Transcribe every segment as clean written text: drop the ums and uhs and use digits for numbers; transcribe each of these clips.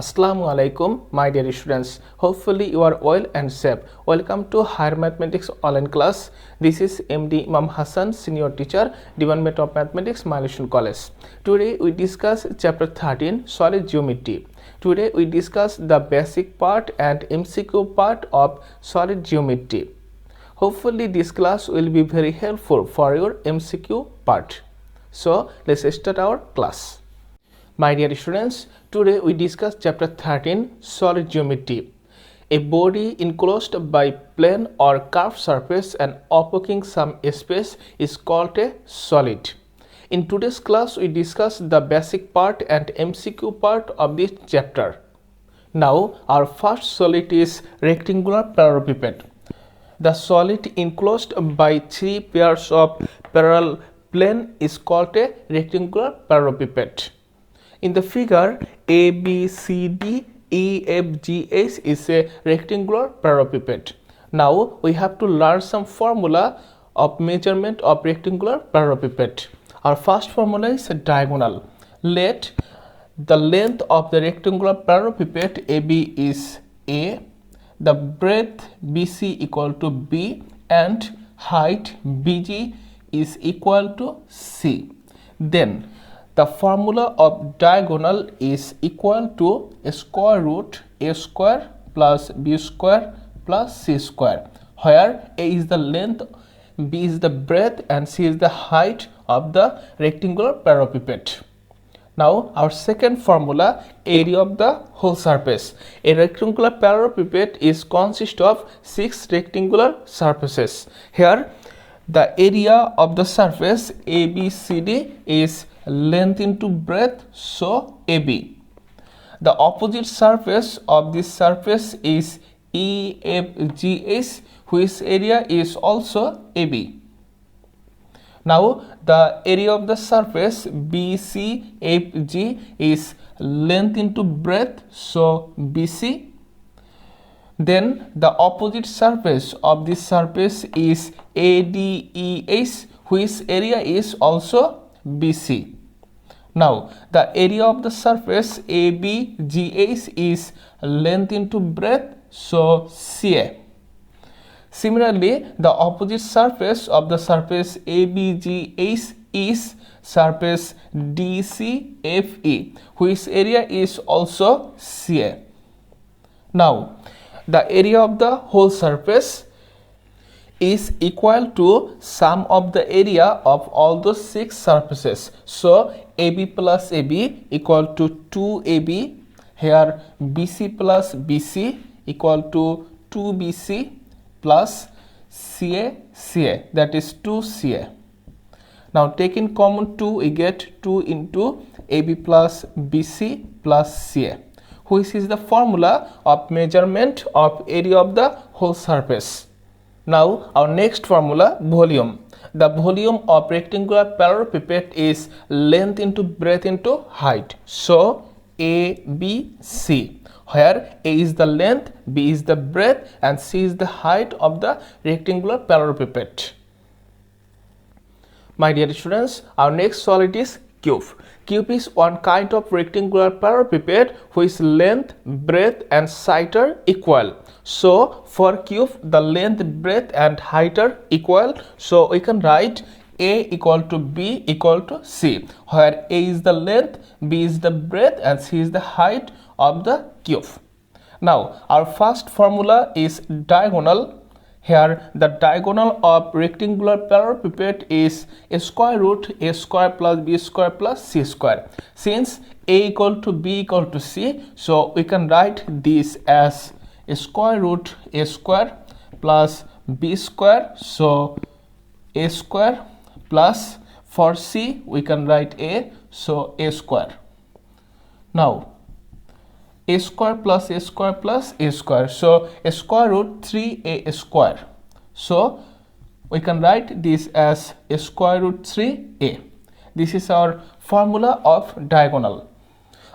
Assalamu alaikum, my dear students. Hopefully you are well and safe. Welcome to Higher Mathematics online class. This is MD Imam Hasan, Senior Teacher, Department of Mathematics, Milestone College. Today we discuss Chapter 13, Solid Geometry. Today we discuss the basic part and MCQ part of Solid Geometry. Hopefully this class will be very helpful for your MCQ part. So let's start our class. My dear students, today we discuss Chapter 13, Solid Geometry. A body enclosed by plane or curved surface and occupying some space is called a solid. In today's class, we discuss the basic part and MCQ part of this chapter. Now, our first solid is rectangular parapipet. The solid enclosed by three pairs of parallel plane is called a rectangular parapipet. In the figure, A, B, C, D, E, F, G, H is a rectangular parapipet. Now we have to learn some formula of measurement of rectangular parapipet. Our first formula is a diagonal. Let the length of the rectangular parapipet AB is A, the breadth BC equal to B, and height BG is equal to C. Then the formula of diagonal is equal to a square root A square plus B square plus C square, where A is the length, B is the breadth, and C is the height of the rectangular parapipet. Now our second formula, area of the whole surface. A rectangular parapipet is consist of 6 rectangular surfaces. Here the area of the surface ABCD is length into breadth, so AB. The opposite surface of this surface is EFGH, whose area is also AB. Now the area of the surface BCFG is length into breadth, so BC. Then the opposite surface of this surface is ADEH, whose area is also BC. Now the area of the surface ABGH is length into breadth, so CA. Similarly, the opposite surface of the surface ABGH is surface DCFE, whose area is also CA. Now the area of the whole surface is equal to sum of the area of all those 6 surfaces. So AB plus AB equal to 2AB. Here BC plus BC equal to 2BC plus CA, that is 2CA. Now taking common 2, we get 2 into AB plus BC plus CA, which is the formula of measurement of area of the whole surface. Now our next formula, volume. The volume of rectangular parapipet is length into breadth into height. So ABC, where A is the length, B is the breadth, and C is the height of the rectangular parapipet. My dear students, our next solid is cube. Cube is one kind of rectangular parapipet whose length, breadth, and height are equal. So for cube, the length, breadth, and height are equal. So we can write A equal to B equal to C, where A is the length, B is the breadth, and C is the height of the cube. Now our first formula is diagonal. Here the diagonal of rectangular parapipet is a square root A square plus B square plus C square. Since A equal to B equal to C, so we can write this as a square root A square plus B square, so A square, plus for C we can write A, so A square. Now A square plus A square plus A square, so a square root 3A square. So we can write this as a square root 3A. This is our formula of diagonal.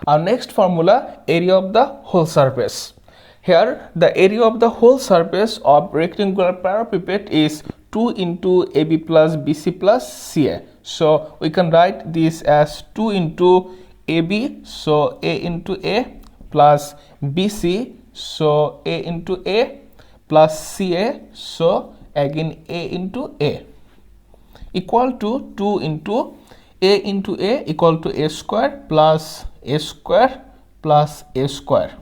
Our next formula, area of the whole surface. Here the area of the whole surface of rectangular parapipet is 2 into AB plus BC plus CA. So we can write this as 2 into AB, so A into A plus BC, so A into A, plus CA, so again A into A, equal to 2 into A into A equal to A square plus A square plus A square.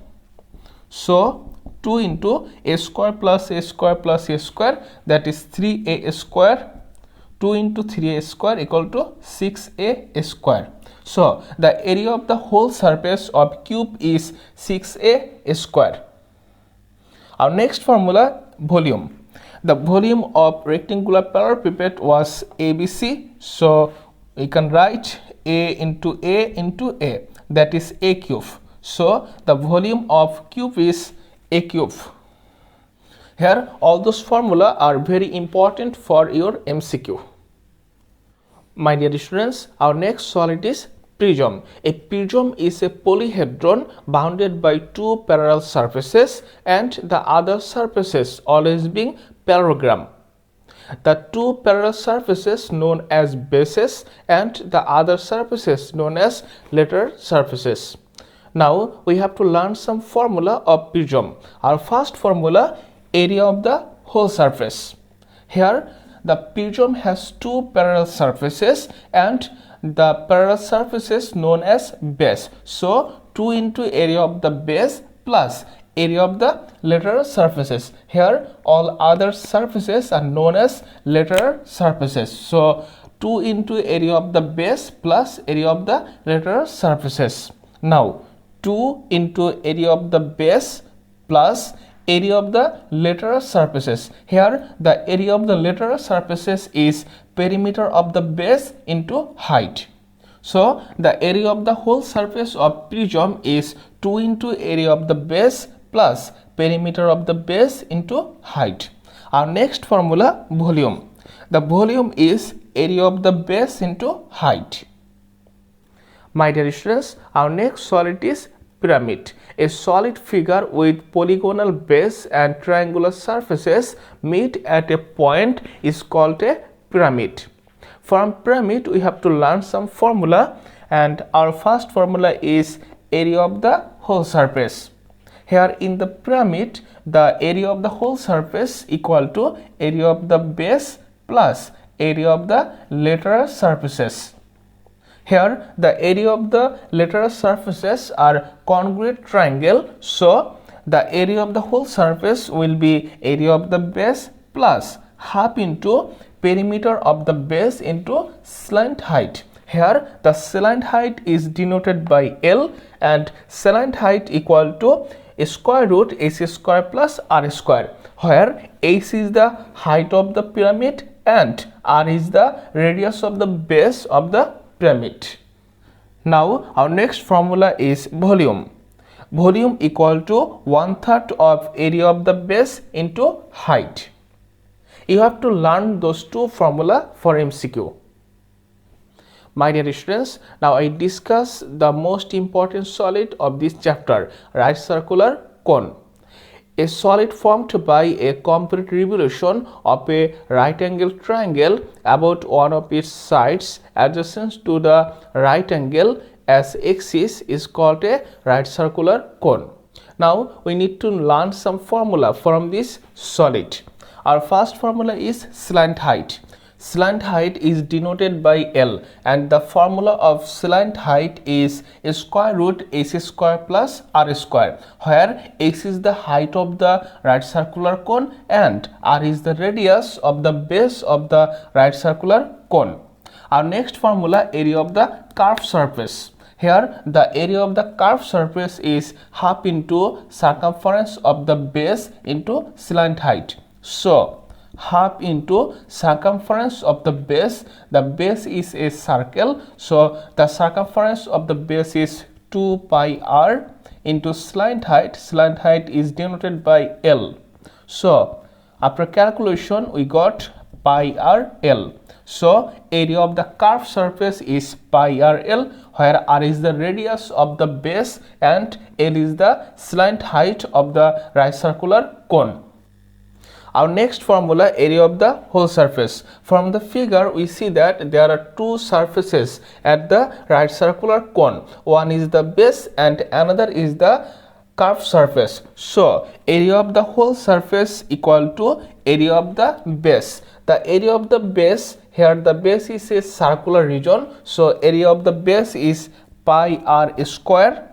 So 2 into A square plus A square plus A square, that is 3A square. 2 into 3A square equal to 6A square. So the area of the whole surface of cube is 6A square. Our next formula, volume. The volume of rectangular parapipet was ABC, so we can write A into A, that is A cube. So the volume of cube is A cube. Here all those formula are very important for your MCQ. My dear students, our next solid is prism. A prism is a polyhedron bounded by two parallel surfaces and the other surfaces always being parallelogram. The two parallel surfaces known as bases and the other surfaces known as lateral surfaces. Now we have to learn some formula of prism. Our first formula, area of the whole surface. Here the prism has two parallel surfaces and the parallel surfaces known as base. So 2 into area of the base plus area of the lateral surfaces. Here all other surfaces are known as lateral surfaces. So 2 into area of the base plus area of the lateral surfaces. Now 2 into area of the base plus area of the lateral surfaces. Here the area of the lateral surfaces is perimeter of the base into height. So the area of the whole surface of prism is 2 into area of the base plus perimeter of the base into height. Our next formula, volume. The volume is area of the base into height. My dear students, our next solid is pyramid. A solid figure with polygonal base and triangular surfaces meet at a point is called a pyramid. From pyramid we have to learn some formula, and our first formula is area of the whole surface. Here in the pyramid the area of the whole surface equal to area of the base plus area of the lateral surfaces. Here the area of the lateral surfaces are congruent triangle, so the area of the whole surface will be area of the base plus half into perimeter of the base into slant height. Here the slant height is denoted by L and slant height equal to square root S square plus R square, where S is the height of the pyramid and R is the radius of the base of the pyramid. Now our next formula is volume. Volume equal to 1/3 of area of the base into height. You have to learn those two formula for MCQ. My dear students, now I discuss the most important solid of this chapter, right circular cone. A solid formed by a complete revolution of a right angle triangle about one of its sides adjacent to the right angle as axis is called a right circular cone. Now we need to learn some formula from this solid. Our first formula is slant height. Slant height is denoted by L and the formula of slant height is square root S square plus R square, where S is the height of the right circular cone and R is the radius of the base of the right circular cone. Our next formula, area of the curved surface. Here the area of the curved surface is half into circumference of the base into slant height. So half into circumference of the base is a circle, so the circumference of the base is 2 pi r into slant height is denoted by L. So after calculation we got pi r L. So area of the curved surface is pi r L, where r is the radius of the base and L is the slant height of the right circular cone. our next formula, area of the whole surface. From the figure we see that there are two surfaces at the right circular cone. One is the base and another is the curved surface. So area of the whole surface equal to area of the base. The area of the base, here the base is a circular region, so area of the base is pi r square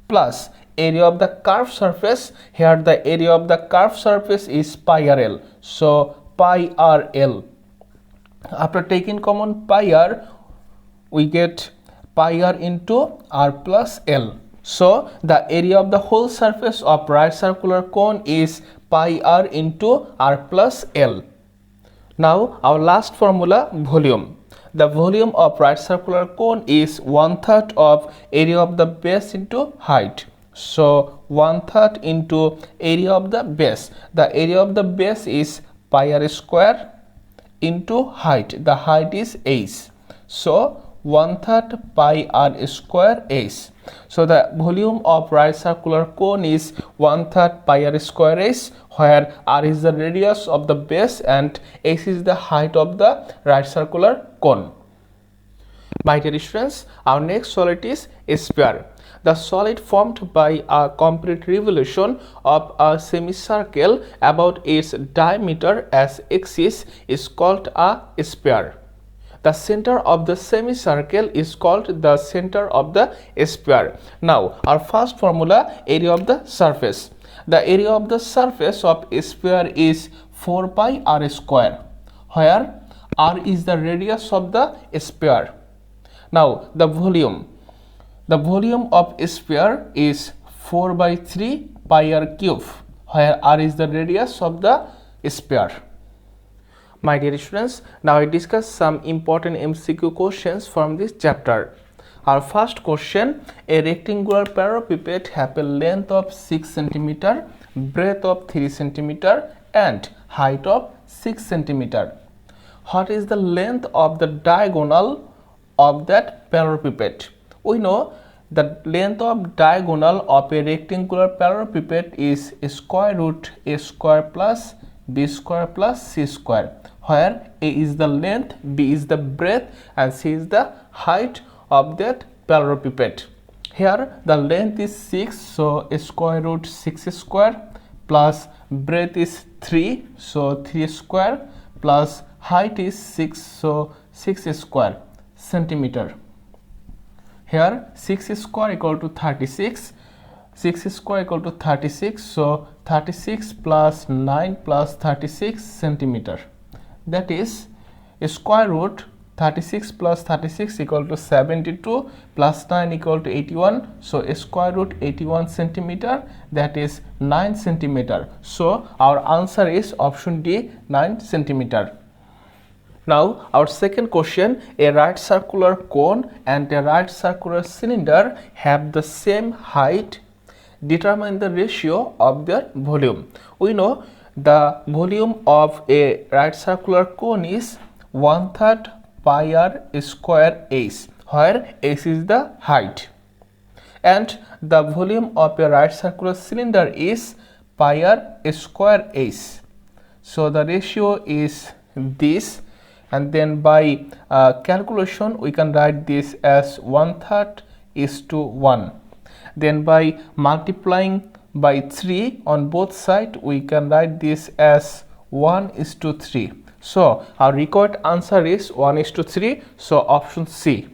plus area of the curved surface, here the area of the curved surface is pi r l, so pi r l. After taking common pi r, we get pi r into r plus l. So the area of the whole surface of right circular cone is pi r into r plus l. Now our last formula, volume. The volume of right circular cone is 1/3 of area of the base into height. So 1/3 into area of the base. The area of the base is pi r square into height. The height is h. So 1/3 pi r square h. So the volume of right circular cone is 1/3 pi r square h, where r is the radius of the base and h is the height of the right circular cone. My dear students, our next solid is a sphere. The solid formed by a complete revolution of a semicircle about its diameter as axis is called a sphere. The center of the semicircle is called the center of the sphere. Now, our first formula, area of the surface. The area of the surface of a sphere is 4 pi r square, where r is the radius of the sphere. Now, the volume. The volume of a sphere is 4 by 3 pi r cube, where r is the radius of the sphere. My dear students, now I discuss some important MCQ questions from this chapter. Our first question, a rectangular parapipet have a length of 6 cm, breadth of 3 cm and height of 6 cm. What is the length of the diagonal of that parapipet? We know the length of diagonal of a rectangular parapipet is square root a square plus b square plus c square, where a is the length, b is the breadth and c is the height of that parapipet. Here the length is 6, so square root 6 square plus breadth is 3, so 3 square plus height is 6, so 6 square centimeter. Here 6 square equal to 36, 6 square equal to 36, so 36 plus 9 plus 36 centimeter. That is square root 36 plus 36 equal to 72 plus 9 equal to 81, so square root 81 centimeter, that is 9 centimeter. So our answer is option D, 9 centimeter. Now our second question, a right circular cone and a right circular cylinder have the same height. Determine the ratio of their volume. We know the volume of a right circular cone is 1/3 pi r square h, where h is the height, and the volume of a right circular cylinder is pi r square h. So the ratio is this, and then by calculation we can write this as 1/3 is to 1. Then by multiplying by 3 on both sides, we can write this as 1 is to 3. So our required answer is 1 is to 3, so option C.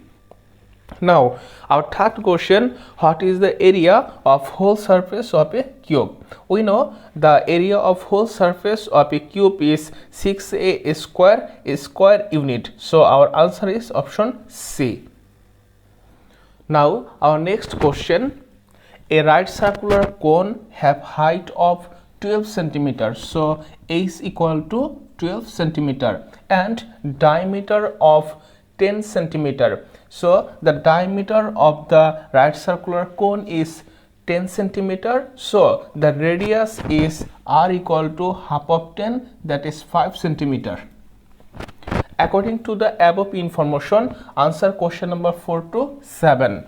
Now our third question, what is the area of whole surface of a cube? We know the area of whole surface of a cube is 6a square unit, so our answer is option C. Now our next question, a right circular cone have height of 12 cm, so h equal to 12 cm and diameter of 10 cm. So the diameter of the right circular cone is 10 cm, so the radius is r equal to half of 10, that is 5 cm. According to the above information, answer question number 4 to 7.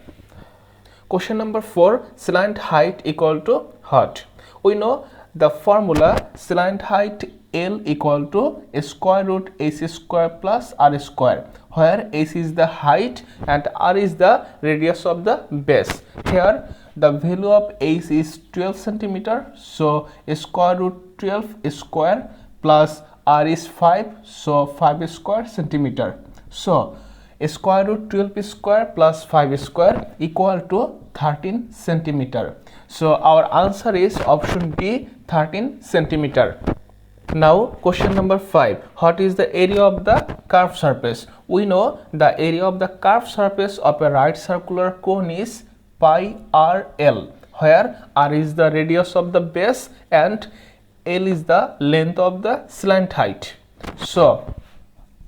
Question number 4, cylinder height equal to what? We know the formula, cylinder height L equal to square root h square plus r square, where h is the height and r is the radius of the base. Here the value of h is 12 centimeter, so square root 12 square plus r is 5, so 5 square centimeter. So square root 12 square plus 5 square equal to 13 centimeter. So our answer is option B, 13 centimeter. Now question number 5. What is the area of the curved surface? We know the area of the curved surface of a right circular cone is pi r L, where r is the radius of the base and L is the length of the slant height. So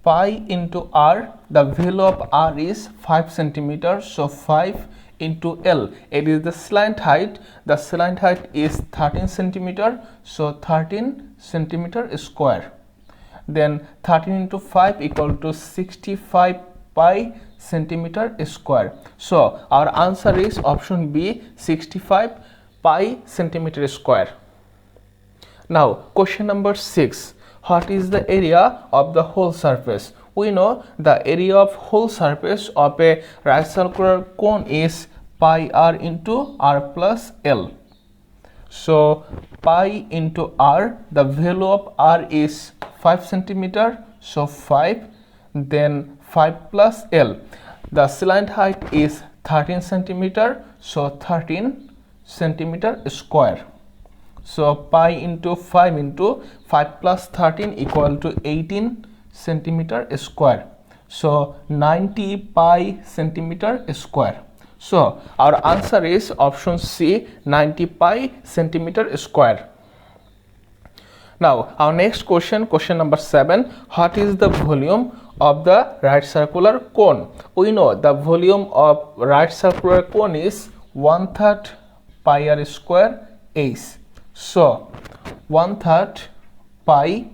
pi into r, the value of r is 5 centimeter, so 5 into L, it is the slant height. The slant height is 13 centimeter, so 13 centimeter square. Then 13 into 5 equal to 65 pi centimeter square. So our answer is option B, 65 pi centimeter square. Now question number 6. What is the area of the whole surface? We know the area of whole surface of a right circular cone is pi r into r plus L. So pi into r, the value of r is 5 centimeter, so 5, then 5 plus L. The slant height is 13 centimeter, so 13 centimeter square. So pi into 5 into 5 plus 13 equal to 18 centimeter square. So 90 pi centimeter square. So our answer is option C, 90 pi centimeter square. Now our next question, question number 7. What is the volume of the right circular cone? We know the volume of right circular cone is 1/3 pi r square h. So 1/3 pi,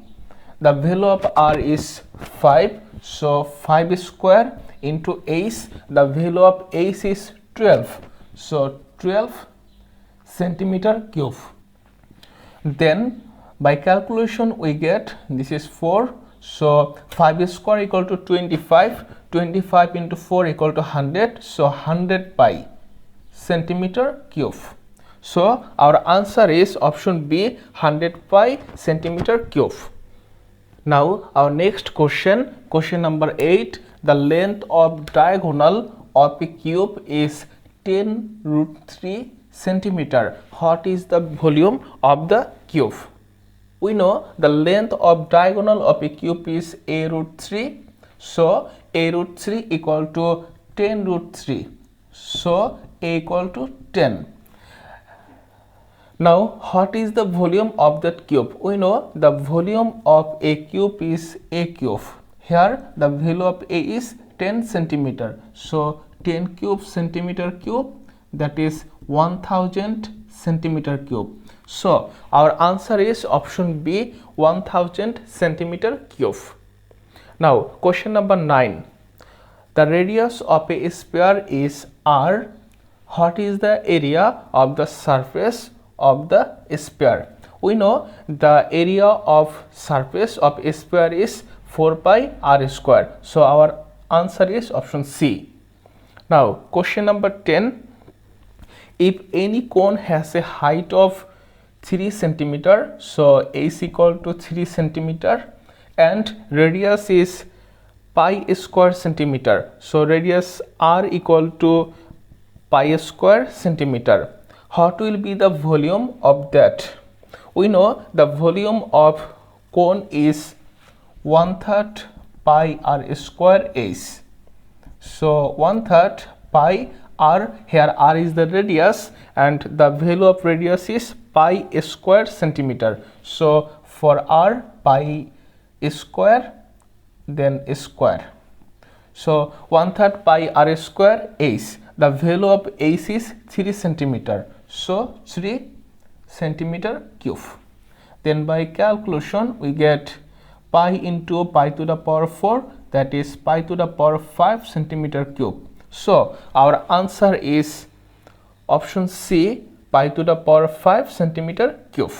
the value of r is 5, so 5 square into h, the value of h is 12, so 12 centimeter cube. Then by calculation we get this is 4, so 5 square equal to 25, 25 into 4 equal to 100, so 100 pi centimeter cube. So our answer is option B, 100 pi centimeter cube. Now our next question, question number 8. The length of diagonal of a cube is 10 root 3 centimeter. What is the volume of the cube? We know the length of diagonal of a cube is a root 3. So a root 3 equal to 10 root 3. So a equal to 10. Now what is the volume of that cube? We know the volume of a cube is a cube. Here the value of a is 10 centimeter. So 10 cube centimeter cube, that is 1000 centimeter cube. So our answer is option B, 1000 centimeter cube. Now question number 9. The radius of a sphere is r. What is the area of the surface of the sphere? We know the area of surface of a sphere is 4 pi r square. So our answer is option C. Now question number 10. If any cone has a height of 3 centimeter, so h equal to 3 centimeter and radius is pi square centimeter, so radius r equal to pi square centimeter. What will be the volume of that? We know the volume of cone is 1/3 pi r square h. So 1/3 pi r, here r is the radius and the value of radius is pi square centimeter. So for r, pi square, then square. So 1/3 pi r square h. The value of h is 3 centimeter. So 3 centimeter cube. Then by calculation we get pi into pi to the power 4, that is pi to the power 5 centimeter cube. So our answer is option C, pi to the power 5 centimeter cube.